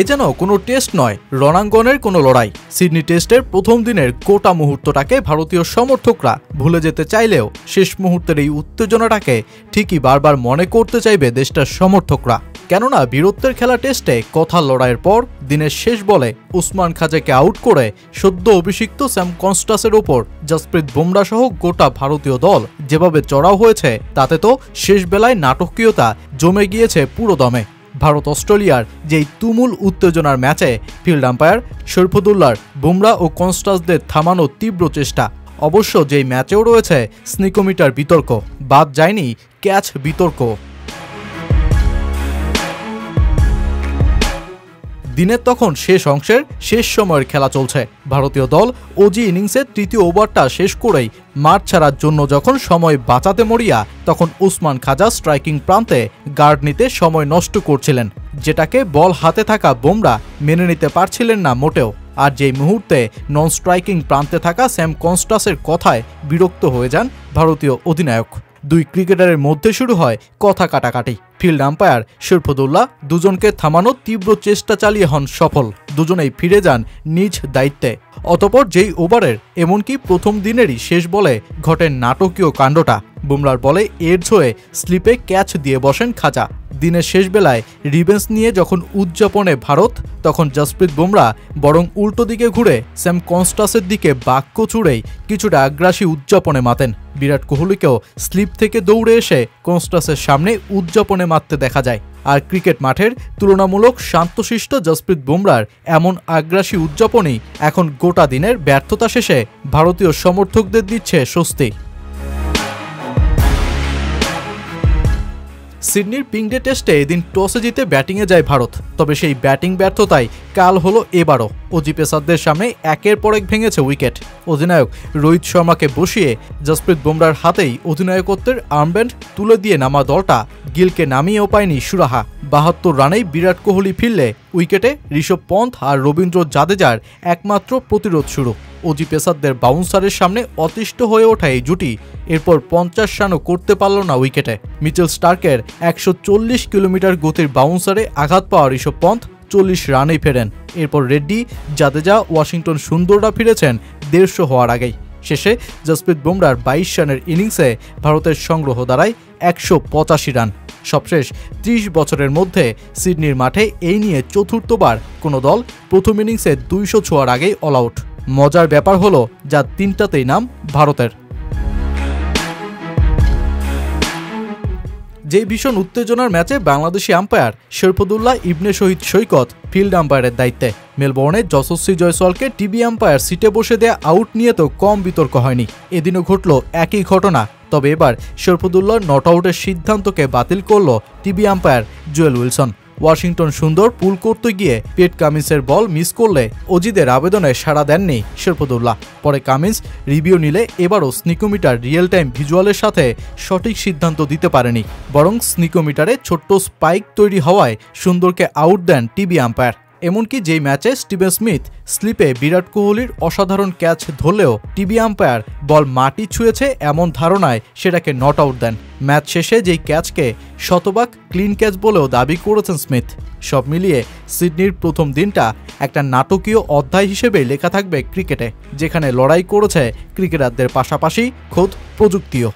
এ যেন কোনো টেস্ট নয়, রণাঙ্গনের কোনো লড়াই। সিডনি টেস্টের প্রথম দিনের গোটা মুহূর্তটাকে ভারতীয় সমর্থকরা ভুলে যেতে চাইলেও শেষ মুহূর্তের এই উত্তেজনাটাকে ঠিকই বারবার মনে করতে চাইবে দেশটার সমর্থকরা। কেননা বীরত্বের খেলা টেস্টে কথার লড়াইয়ের পর দিনের শেষ বলে উসমান খাজাকে আউট করে সদ্য অভিষিক্ত স্যাম কনস্টাসের ওপর জসপ্রীত বুমরা সহ গোটা ভারতীয় দল যেভাবে চড়াও হয়েছে, তাতে তো শেষ বেলায় নাটকীয়তা জমে গিয়েছে পুরো দমে। ভারত অস্ট্রেলিয়ার যেই তুমুল উত্তেজনার ম্যাচে ফিল্ড আম্পায়ার শরীফুদ্দৌলার বুমরা ও কনস্টাসদের থামানোর তীব্র চেষ্টা। অবশ্য যেই ম্যাচেও রয়েছে স্নিকোমিটার বিতর্ক, বাদ যায়নি ক্যাচ বিতর্ক। দিনের তখন শেষ অংশের শেষ সময়ের খেলা চলছে। ভারতীয় দল ওজি ইনিংসের তৃতীয় ওভারটা শেষ করেই মাঠ ছাড়ার জন্য যখন সময় বাঁচাতে মরিয়া, তখন উসমান খাজা স্ট্রাইকিং প্রান্তে গার্ড নিতে সময় নষ্ট করছিলেন, যেটাকে বল হাতে থাকা বুমরা মেনে নিতে পারছিলেন না মোটেও। আর যেই মুহূর্তে নন স্ট্রাইকিং প্রান্তে থাকা স্যাম কনস্টাসের কথায় বিরক্ত হয়ে যান ভারতীয় অধিনায়ক। দুই ক্রিকেটারের মধ্যে শুরু হয় কথা কাটাকাটি। ফিল্ড আম্পায়ার শরীফুদ্দৌলা দুজনকে থামানোর তীব্র চেষ্টা চালিয়ে হন সফল। দুজনেই ফিরে যান নিজ দায়িত্বে। অতপর যেই ওভারের এমনকি প্রথম দিনেরই শেষ বলে ঘটে নাটকীয় কাণ্ডটা। বুমরার বলে এডস হয়ে স্লিপে ক্যাচ দিয়ে বসেন খাজা। দিনের শেষ বেলায় রিভেঞ্জ নিয়ে যখন উদযাপনে ভারত, তখন জসপ্রীত বুমরা বরং উল্টো দিকে ঘুরে স্যাম কনস্টাসের দিকে বাক্য ছুড়েই কিছুটা আগ্রাসী উদযাপনে মাতেন। বিরাট কোহলিকেও স্লিপ থেকে দৌড়ে এসে কনস্টাসের সামনে উদযাপনে মারতে দেখা যায়। আর ক্রিকেট মাঠের তুলনামূলক শান্তশিষ্ট জসপ্রীত বুমরার এমন আগ্রাসী উদযাপনই এখন গোটা দিনের ব্যর্থতা শেষে ভারতীয় সমর্থকদের দিচ্ছে স্বস্তি। সিডনির পিংডে টেস্টে এদিন টসে জিতে ব্যাটিংয়ে যায় ভারত। তবে সেই ব্যাটিং ব্যর্থতাই কাল হলো এবারও। অজি পেসারদের সামনে একের পর এক ভেঙেছে উইকেট। অধিনায়ক রোহিত শর্মাকে বসিয়ে জসপ্রীত বুমরার হাতেই অধিনায়কত্বের আর্মব্যান্ড তুলে দিয়ে নামা দলটা গিলকে নামিয়েও পায়নি সুরাহা। ৭২ রানেই বিরাট কোহলি ফিরলে উইকেটে ঋষভ পন্থ আর রবীন্দ্র জাদেজার একমাত্র প্রতিরোধ শুরু। অজি পেসারদের বাউন্সারের সামনে অতিষ্ঠ হয়ে ওঠা এই জুটি এরপর ৫০ রানও করতে পারল না উইকেটে। মিচেল স্টার্কের ১৪০ কিলোমিটার গতির বাউন্সারে আঘাত পাওয়া ঋষভ পন্থ ৪০ রানেই ফেরেন। এরপর রেড্ডি, জাদেজা, ওয়াশিংটন সুন্দররা ফিরেছেন ১৫০ হওয়ার আগেই। শেষে জসপ্রীত বুমরার ২২ রানের ইনিংসে ভারতের সংগ্রহ দাঁড়ায় ১৮৫ রান। সবশেষ ৩০ বছরের মধ্যে সিডনির মাঠে এই নিয়ে চতুর্থবার কোনো দল প্রথম ইনিংসে ২০০ ছোঁয়ার আগেই অল আউট। মজার ব্যাপার হলো যার তিনটাতেই নাম ভারতের। যেই ভীষণ উত্তেজনার ম্যাচে বাংলাদেশি আম্পায়ার শরীফুদ্দৌলা ইবনে শহীদ সৈকত ফিল্ড আম্পায়ারের দায়িত্বে। মেলবোর্নে যশস্বী জয়সওয়ালকে টিভি আম্পায়ার সিটে বসে দেয়া আউট নিয়ে তো কম বিতর্ক হয়নি। এদিনও ঘটল একই ঘটনা। তবে এবার শরীফুদ্দৌলার নট আউটের সিদ্ধান্তকে বাতিল করল TV umpire Jewel Wilson. Washington সুন্দর পুল করতে গিয়ে পেট কামিন্সের বল মিস করলে অজিদের আবেদনে সাড়া দেননি শরীফুদ্দৌলা। পরে কামিন্স রিভিউ নিলে এবারও স্নিকোমিটার রিয়েল টাইম ভিজুয়ালের সাথে সঠিক সিদ্ধান্ত দিতে পারেনি, বরং স্নিকোমিটারে ছোট্ট স্পাইক তৈরি হওয়ায় সুন্দরকে আউট দেন টিভি আম্পায়ার। এমনকি যেই ম্যাচে স্টিভেন স্মিথ স্লিপে বিরাট কোহলির অসাধারণ ক্যাচ ধরলেও টিভি আম্পায়ার বল মাটি ছুঁয়েছে এমন ধারণায় সেটাকে নট আউট দেন। ম্যাচ শেষে যেই ক্যাচকে শতভাগ ক্লিন ক্যাচ বলেও দাবি করেছেন স্মিথ। সব মিলিয়ে সিডনির প্রথম দিনটা একটা নাটকীয় অধ্যায় হিসেবে লেখা থাকবে ক্রিকেটে, যেখানে লড়াই করেছে ক্রিকেটারদের পাশাপাশি খোদ প্রযুক্তিও।